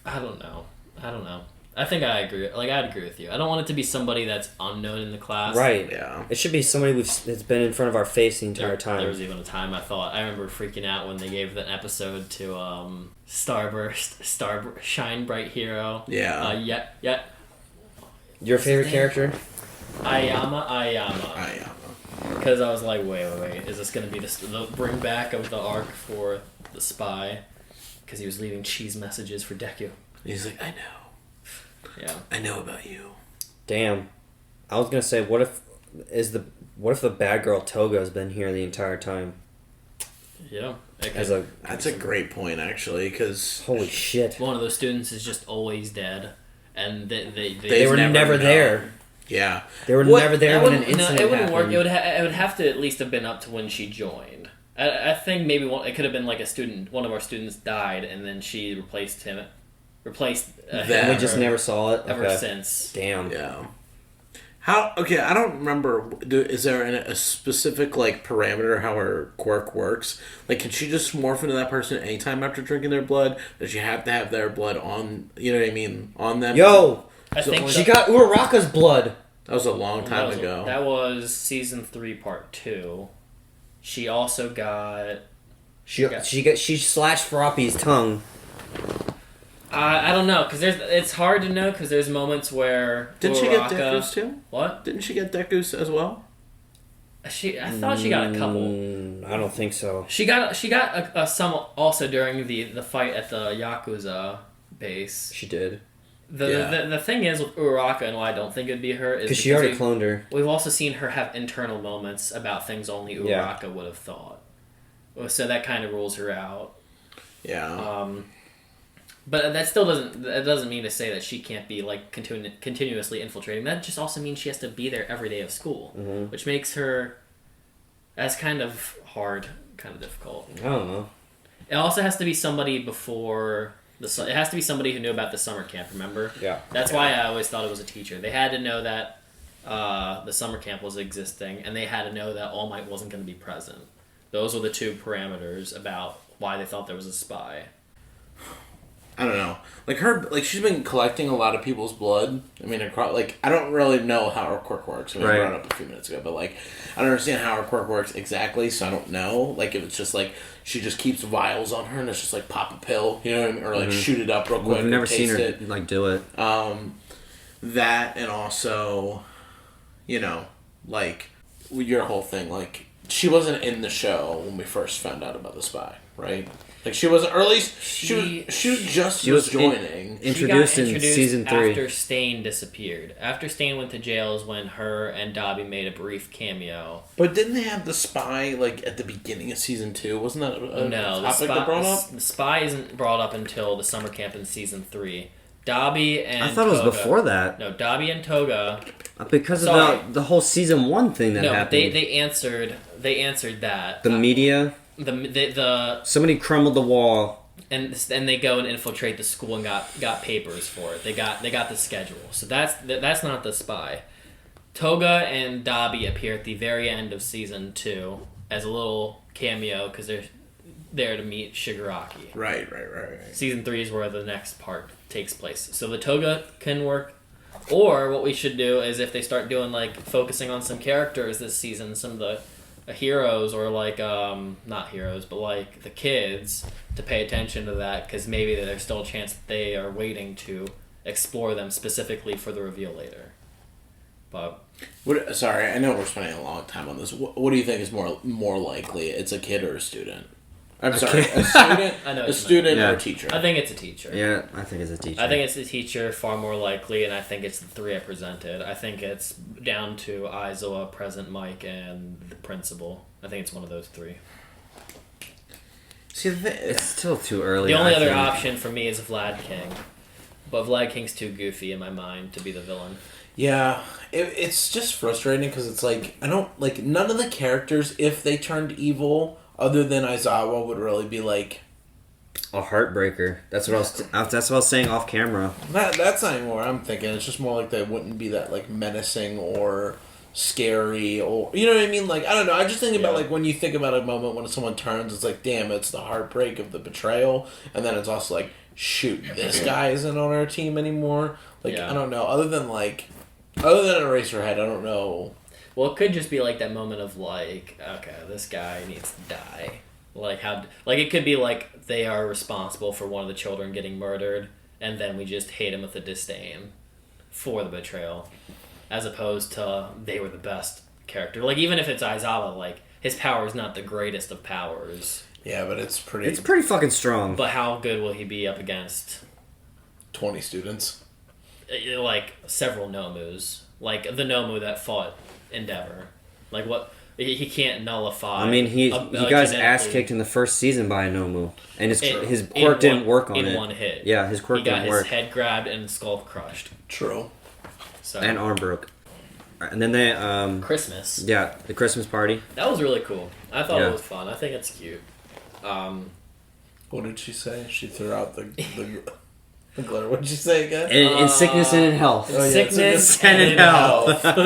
I don't know. I think I agree. Like, I'd agree with you. I don't want it to be somebody that's unknown in the class. Right. Yeah. It should be somebody that's been in front of our face the entire time. There was even a time I remember freaking out when they gave that episode to Starburst, Shine Bright Hero. Yeah. Yeah. Your favorite character? Ayama. Because I was like, wait. Is this going to be the bring back of the arc for the spy? Because he was leaving cheese messages for Deku. He's like, I know. Yeah. I know about you. Damn. I was gonna say, what if the bad girl Toga's been here the entire time? Yeah. That's a great point, actually, because... Holy shit. One of those students is just always dead. And they were never there. Yeah. They were never there when an incident it wouldn't happened. work. It would have to at least have been up to when she joined. I think maybe it could have been like a student. One of our students died, and then she replaced him. And we just never saw it ever since. Damn. Yeah. Okay, I don't remember. Is there a specific like parameter how her quirk works? Like, can she just morph into that person anytime after drinking their blood? Does she have to have their blood on? You know what I mean? On them. Yo, I think she got Uraraka's blood. That was a long time ago. That was season 3, part 2. She also got. She slashed Froppy's tongue. I don't know, because it's hard to know, because there's moments where Didn't she get Deku's too? What? Didn't she get Deku's as well? I thought she got a couple. I don't think so. She got some also during the fight at the Yakuza base. She did. The thing is with Uraraka and why I don't think it'd be her is because she already cloned her. We've also seen her have internal moments about things only Uraraka would have thought. So that kind of rules her out. Yeah. But that still doesn't mean to say that she can't be like continuously infiltrating. That just also means she has to be there every day of school, which makes her that's kind of hard, kind of difficult. I don't know. It also has to be somebody before it has to be somebody who knew about the summer camp. Remember? Yeah. That's why I always thought it was a teacher. They had to know that the summer camp was existing, and they had to know that All Might wasn't going to be present. Those were the two parameters about why they thought there was a spy. I don't know. She's been collecting a lot of people's blood. I mean, I don't really know how her quirk works. I mean, I brought it up a few minutes ago, but I don't understand how her quirk works exactly, so I don't know. Like, if it's just she just keeps vials on her and it's just pop a pill, you know what I mean? Or shoot it up real quick. I've never seen her do it. That and also, like your whole thing, like she wasn't in the show when we first found out about the spy, right? Like she wasn't, or at least she was joining. Introduced in season 3 after Stain disappeared. After Stain went to jail is when her and Dobby made a brief cameo. But didn't they have the spy like at the beginning of season 2? Wasn't that a topic that brought up? The spy isn't brought up until the summer camp in season 3. Dobby and I thought it was before that. No, Dobby and Toga. Because of the whole season 1 thing that happened. No, they answered that. The media. Somebody crumbled the wall, and they go and infiltrate the school and got papers for it. They got the schedule. So that's not the spy. Toga and Dobby appear at the very end of season 2 as a little cameo because they're there to meet Shigaraki. Right. Season 3 is where the next part takes place. So the Toga can work. Or what we should do is if they start doing like focusing on some characters this season, some of the heroes or like not heroes but like the kids, to pay attention to that because maybe there's still a chance that they are waiting to explore them specifically for the reveal later. But sorry, I know we're spending a long time on this. What do you think is more likely? It's a kid or a student? I'm sorry, a student, a student or a teacher? I think it's a teacher. Yeah, I think it's a teacher. I think it's a teacher, far more likely, and I think it's the 3 I presented. I think it's down to Aizawa, Present Mike, and the principal. I think it's one of those 3. See, it's still too early. The only other option for me is Vlad King, but Vlad King's too goofy in my mind to be the villain. Yeah, it's just frustrating because it's like I don't like none of the characters if they turned evil. Other than Aizawa would really be like a heartbreaker. That's what I was saying off camera. That's not even what I'm thinking. It's just more like they wouldn't be that like menacing or scary or you know what I mean. Like I don't know. I just think about like when you think about a moment when someone turns, it's like damn, it's the heartbreak of the betrayal, and then it's also like shoot, this guy isn't on our team anymore. Like I don't know. Other than Eraserhead, I don't know. Well, it could just be like that moment of like, okay, this guy needs to die. Like it could be like they are responsible for one of the children getting murdered, and then we just hate him with a disdain for the betrayal, as opposed to they were the best character. Like even if it's Aizawa, like his power is not the greatest of powers. Yeah, but it's pretty. It's pretty fucking strong. But how good will he be up against 20 students? Like several Nomus, like the Nomu that fought Endeavor. Like what he can't nullify. I mean, he got his ass kicked in the first season by a Nomu, and his quirk didn't work on it. In one hit. Yeah, his quirk didn't work. He got his head grabbed and skull crushed. True. So. And arm broke. And then they Christmas. Yeah, the Christmas party. That was really cool. I thought it was fun. I think it's cute. What did she say? She threw out the glitter. What did you say again? In sickness and in health. Sickness and in health. She had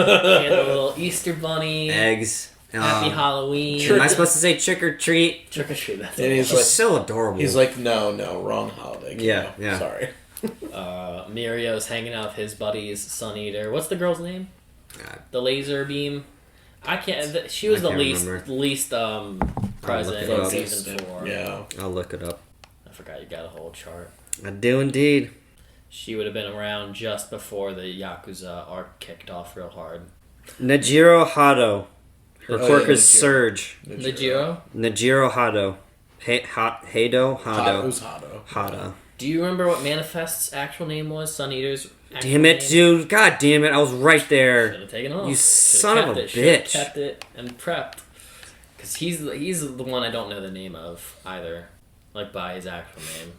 a little Easter bunny. Eggs. Happy Halloween. Am I supposed to say trick or treat? Trick or treat. That's She's like, so adorable. He's like, no, wrong holiday. Yeah. Sorry. Mirio's hanging out with his buddies, Sun Eater. What's the girl's name? The laser beam. I can't. She was the least present in season 4. Yeah, I'll look it up. I forgot you got a whole chart. I do indeed. She would have been around just before the Yakuza arc kicked off real hard. Najiro Hado. Her quirk is Surge. Najiro Hado. Hado? Hado. Do you remember what Manifest's actual name was? Sun Eater's actual Damn it, name? dude. God damn it. I was right there. Should have taken off. You son of a bitch. Should have kept it and prepped. Because he's the one I don't know the name of either. Like by his actual name.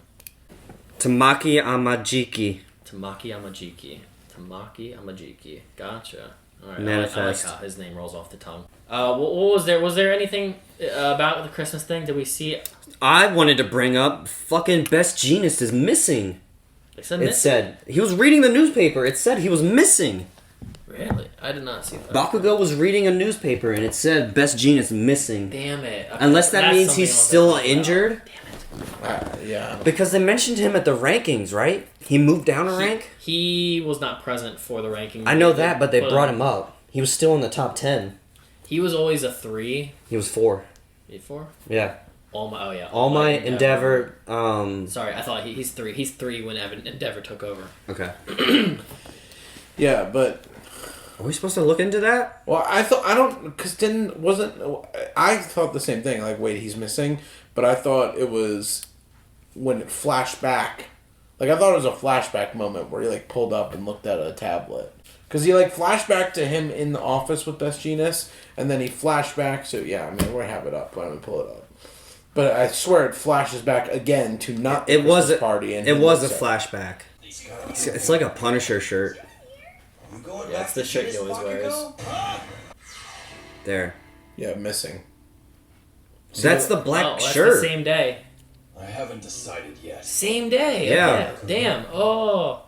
Tamaki Amajiki. Gotcha. Alright, Manifest. I like how his name rolls off the tongue. What was there? Was there anything about the Christmas thing? Did we see? I wanted to bring up fucking Best Jeanist is missing. It said he was reading the newspaper. It said he was missing. Really? I did not see that. Bakugo was reading a newspaper and it said Best Jeanist missing. Damn it. Okay. Unless that means he's still injured. Damn it. Yeah. Because they mentioned him at the rankings, right? He moved down a rank? He was not present for the ranking. I know that, but they brought him up. He was still in the top 10. He was always a 3. He was 4. 4? Yeah. All My, All Might, Endeavor. Sorry, I thought he's 3. He's 3 when Endeavor took over. Okay. Yeah, but Are we supposed to look into that? Well, I thought I thought the same thing. Like, wait, he's missing, but I thought it was when it flashed back. Like, I thought it was a flashback moment where he like pulled up and looked at a tablet because he like flashed back to him in the office with Best Jeanist, and then he flashed back. So yeah, I mean, we have it up. Why don't we pull it up? But I swear it flashes back again to not the Christmas party. And it was a flashback. It's like a Punisher shirt. That's the shirt he always wears. There. Yeah, missing. That's the black that's shirt. The same day. I haven't decided yet. Same day. Yeah. Okay. Damn. Oh.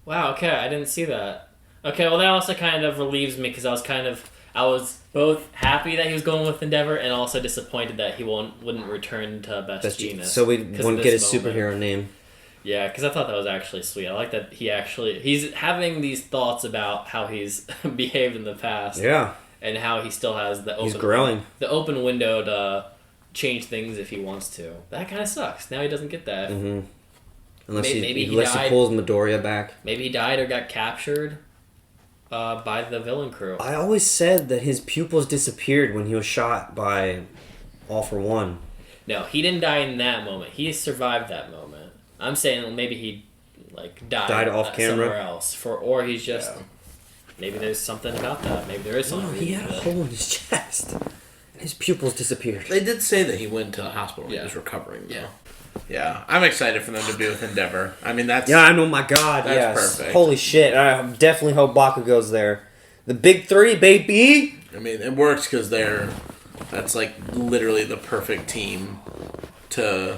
Wow. Okay, I didn't see that. Okay, well that also kind of relieves me because I was both happy that he was going with Endeavor and also disappointed that he wouldn't return to Best Jeanist. So we wouldn't get his superhero name. Yeah, because I thought that was actually sweet. I like that he's having these thoughts about how he's behaved in the past. Yeah. And how he still has the open window to change things if he wants to. That kind of sucks. Now he doesn't get that. Mm-hmm. Unless maybe he pulls Midoriya back. Maybe he died or got captured by the villain crew. I always said that his pupils disappeared when he was shot by All For One. No, he didn't die in that moment. He survived that moment. I'm saying maybe he died off camera somewhere else, or he's just maybe there's something about that. Maybe there is something. No, he had a hole in his chest. And his pupils disappeared. They did say that he went to the hospital. He was recovering. Though. Yeah. I'm excited for them to be with Endeavor. I mean, that's I know. My God, that's perfect. Holy shit! I definitely hope Bakugo's there. The big three, baby. I mean, it works because that's like literally the perfect team to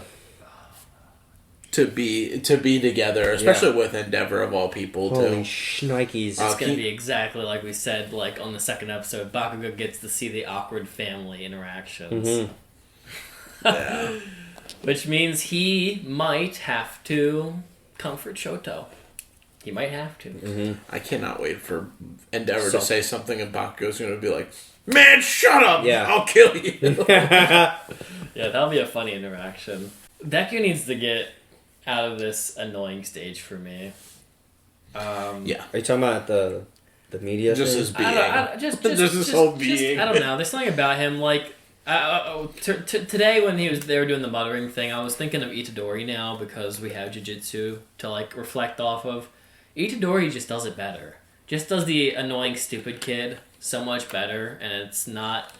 be together, especially with Endeavor of all people. Holy shnikes! It's gonna be exactly like we said, like on the second episode. Bakugo gets to see the awkward family interactions, Yeah. Which means he might have to comfort Shoto. He might have to. I cannot wait for Endeavor to say something, and Bakugo's going to be like, "Man, shut up! Yeah. I'll kill you." Yeah, that'll be a funny interaction. Deku needs to get out of this annoying stage for me. Yeah. Are you talking about the media? Just thing? his being. Just his whole being. I don't know. There's something about him. Like today when they were doing the muttering thing, I was thinking of Itadori now because we have Jujutsu to like reflect off of. Itadori just does it better. Just does the annoying stupid kid so much better, and it's not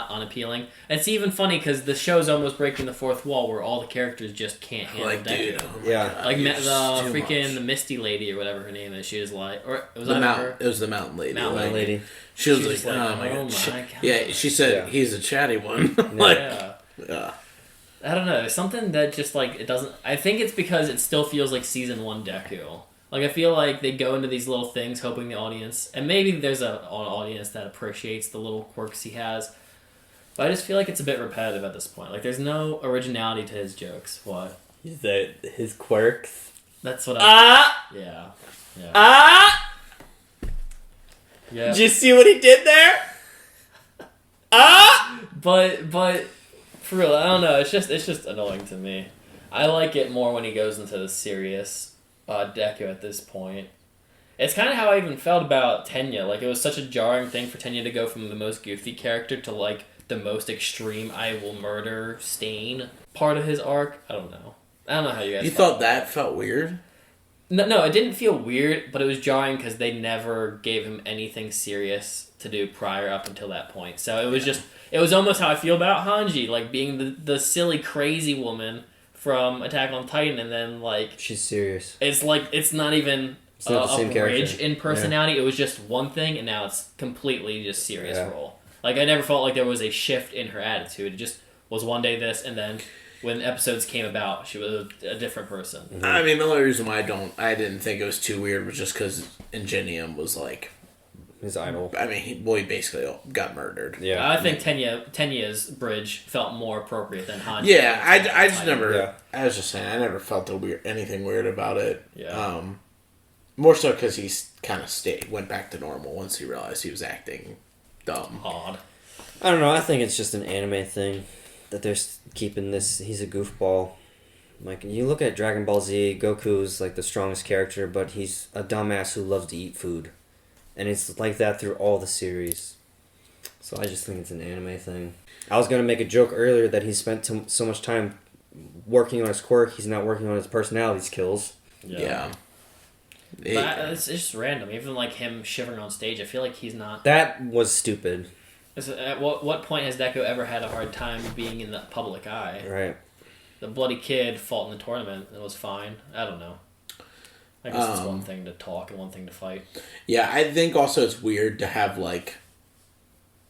unappealing. It's even funny because the show's almost breaking the fourth wall, where all the characters just can't handle Deku. God, like the Misty lady or whatever her name is. She was like, or it was It was the Mountain Lady. Mountain Lady. She was like, "Oh my god!" Yeah, she said he's a chatty one. I don't know. Something that just like it doesn't. I think it's because it still feels like season 1 Deku. Like, I feel like they go into these little things hoping the audience... And maybe there's an audience that appreciates the little quirks he has. But I just feel like it's a bit repetitive at this point. Like, there's no originality to his jokes. What? His quirks? That's what Yeah. Yeah. Did you see what he did there? But for real, I don't know. It's just annoying to me. I like it more when he goes into the serious... Deku at this point. It's kind of how I even felt about Tenya. Like, it was such a jarring thing for Tenya to go from the most goofy character to, like, the most extreme I will murder Stain part of his arc. I don't know how you guys thought that felt weird? No, it didn't feel weird, but it was jarring because they never gave him anything serious to do prior up until that point. So it was it was almost how I feel about Hanji, like, being the silly, crazy woman from Attack on Titan, and then, like... She's serious. It's like, it's not even a bridge in personality. Yeah. It was just one thing, and now it's completely just serious role. Like, I never felt like there was a shift in her attitude. It just was one day this, and then when episodes came about, she was a different person. Mm-hmm. I mean, the only reason why I didn't think it was too weird was just because Ingenium was, like... his idol. I mean, he basically got murdered. Yeah, I think Tenya's bridge felt more appropriate than Hanji. Yeah, I just never. Yeah. I was just saying, I never felt anything weird about it. Yeah. More so because he kind of went back to normal once he realized he was acting dumb. Odd. I don't know. I think it's just an anime thing that they're keeping this. He's a goofball. Like, you look at Dragon Ball Z, Goku's like the strongest character, but he's a dumbass who loves to eat food. And it's like that through all the series. So I just think it's an anime thing. I was going to make a joke earlier that he spent so much time working on his quirk, he's not working on his personality skills. Yeah. But it's just random. Even like him shivering on stage, I feel like he's not... That was stupid. At what point has Deku ever had a hard time being in the public eye? Right. The bloody kid fought in the tournament. It was fine. I don't know. I guess it's one thing to talk and one thing to fight. Yeah, I think also it's weird to have, like,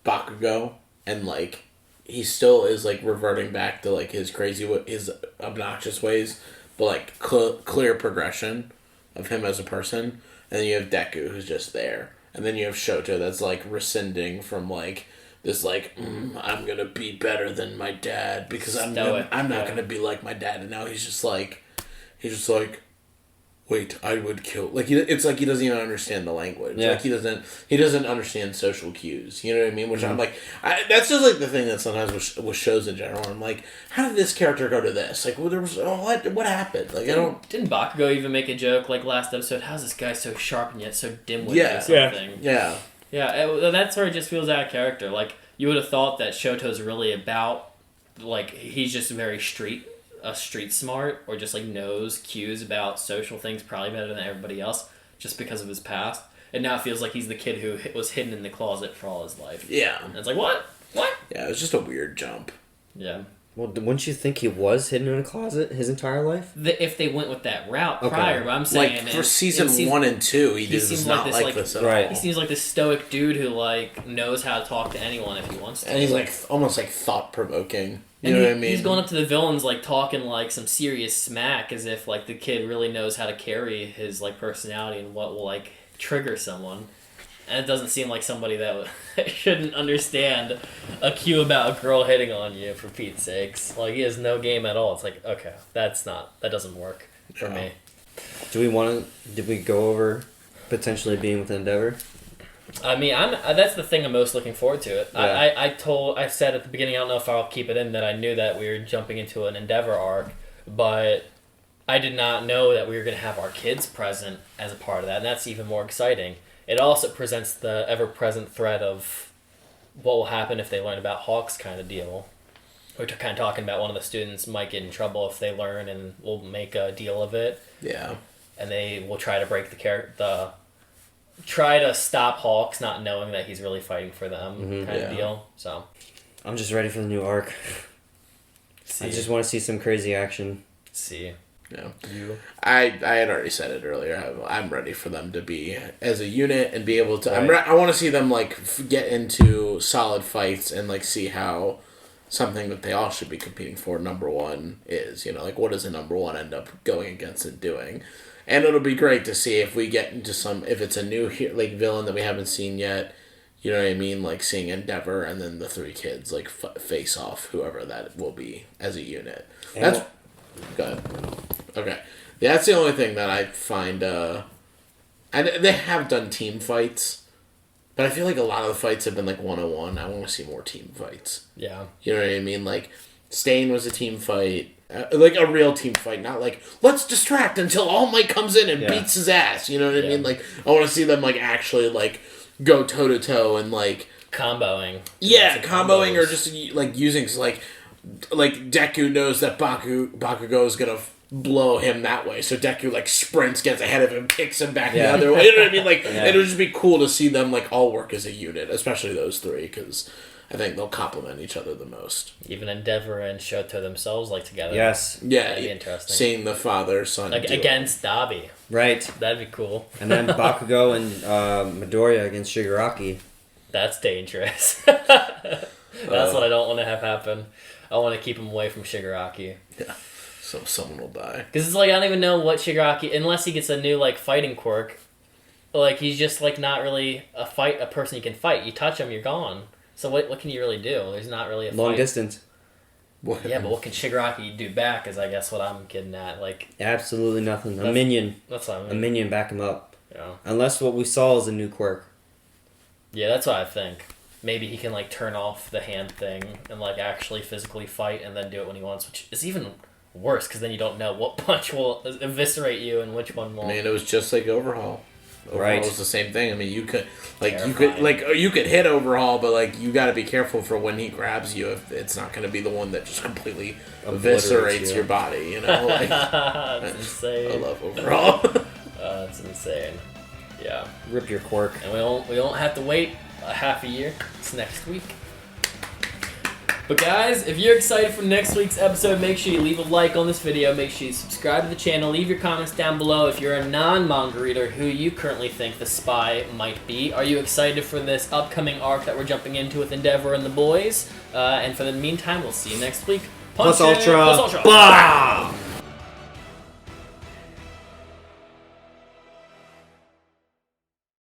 Bakugo and, like, he still is, like, reverting back to, like, his his obnoxious ways, but, like, clear progression of him as a person. And then you have Deku, who's just there. And then you have Shoto that's, like, rescinding from, like, this, like, I'm gonna be better than my dad because I'm not gonna be like my dad. And now he's just like, wait, I would kill. Like, it's like he doesn't even understand the language. Yeah. Like, he doesn't understand social cues. You know what I mean? Which I'm like, that's just, like, the thing that sometimes with shows in general. I'm like, how did this character go to this? Like, what happened? Like, Didn't Bakugo even make a joke, like, last episode? How's this guy so sharp and yet so dim-witted or something? Yeah. Yeah, that's where it just feels out of character. Like, you would have thought that Shoto's really about, like, he's just very street smart, or just, like, knows cues about social things probably better than everybody else, just because of his past. And now it feels like he's the kid who was hidden in the closet for all his life. Yeah. And it's like, what? Yeah, it was just a weird jump. Yeah. Well, wouldn't you think he was hidden in a closet his entire life? If they went with that route prior, but I'm saying... Like, for season 1 and 2, he was not like this at all. He seems like this stoic dude who, like, knows how to talk to anyone if he wants to. And he's, like, almost, like, thought-provoking. You know what I mean? He's going up to the villains, like, talking, like, some serious smack, as if, like, the kid really knows how to carry his, like, personality and what will, like, trigger someone. And it doesn't seem like somebody that shouldn't understand a cue about a girl hitting on you, for Pete's sakes. Like, he has no game at all. It's like, okay, that doesn't work for me. Did we go over potentially being with Endeavor? I mean, that's the thing I'm most looking forward to. Yeah. I said at the beginning, I don't know if I'll keep it in, that I knew that we were jumping into an Endeavor arc, but I did not know that we were going to have our kids present as a part of that, and that's even more exciting. It also presents the ever-present threat of what will happen if they learn about Hawk's kind of deal. We're kind of talking about one of the students might get in trouble if they learn, and we'll make a deal of it. Yeah. And they will try to break try to stop Hawks, not knowing that he's really fighting for them, kind of deal. So, I'm just ready for the new arc. I just want to see some crazy action. Yeah. I had already said it earlier. I'm ready for them to be as a unit and be able to. Right. I want to see them, like, get into solid fights and, like, see how something that they all should be competing for, number one, is. You know, like, what does a number one end up going against and doing? And it'll be great to see if we get into if it's a new, like, villain that we haven't seen yet. You know what I mean? Like, seeing Endeavor and then the three kids, like, face off whoever that will be as a unit. Go ahead. Okay. That's the only thing that I find, and they have done team fights, but I feel like a lot of the fights have been, like, one-on-one. I want to see more team fights. Yeah. You know what I mean? Like, Stain was a team fight. Like, a real team fight, not like, let's distract until All Might comes in and beats his ass. You know what I mean? Like, I want to see them, like, actually, like, go toe-to-toe and, like... comboing. Yeah, comboing or just, like, using, like Deku knows that Bakugo is gonna blow him that way, so Deku, like, sprints, gets ahead of him, kicks him back the other way. You know what I mean? Like, it'll just be cool to see them, like, all work as a unit, especially those three, because I think they'll complement each other the most. Even Endeavor and Shoto themselves, like, together. Yes. Yeah. That'd be interesting. Seeing the father-son like, against Dabi. Right. That'd be cool. And then Bakugo and Midoriya against Shigaraki. That's dangerous. That's what I don't want to have happen. I want to keep him away from Shigaraki. Yeah. So someone will die. Because it's like, I don't even know what Shigaraki... Unless he gets a new, like, fighting quirk. Like, he's just, like, not really a person you can fight. You touch him, you're gone. So what can you really do? There's not really a Long fight. distance. Yeah, but what can Shigaraki do back is, I guess, what I'm getting at. Like, absolutely nothing. A minion. That's what I mean. A minion back him up. Yeah. Unless what we saw is a new quirk. Yeah, that's what I think. Maybe he can, like, turn off the hand thing and, like, actually physically fight and then do it when he wants, which is even worse, because then you don't know what punch will eviscerate you and which one won't. I mean, it was just like Overhaul. Overhaul was the same thing. I mean, you could hit Overhaul, but like you got to be careful for when he grabs you. If it's not going to be the one that just completely eviscerates your body, you know. Like, That's insane. I love Overhaul. That's insane. Yeah. Rip your quirk. And we don't have to wait a half a year. It's next week. But guys, if you're excited for next week's episode, make sure you leave a like on this video. Make sure you subscribe to the channel. Leave your comments down below if you're a non-manga reader who you currently think the spy might be. Are you excited for this upcoming arc that we're jumping into with Endeavor and the boys? And for the meantime, we'll see you next week. Plus Punch it. Ultra. Plus Ultra. Bam!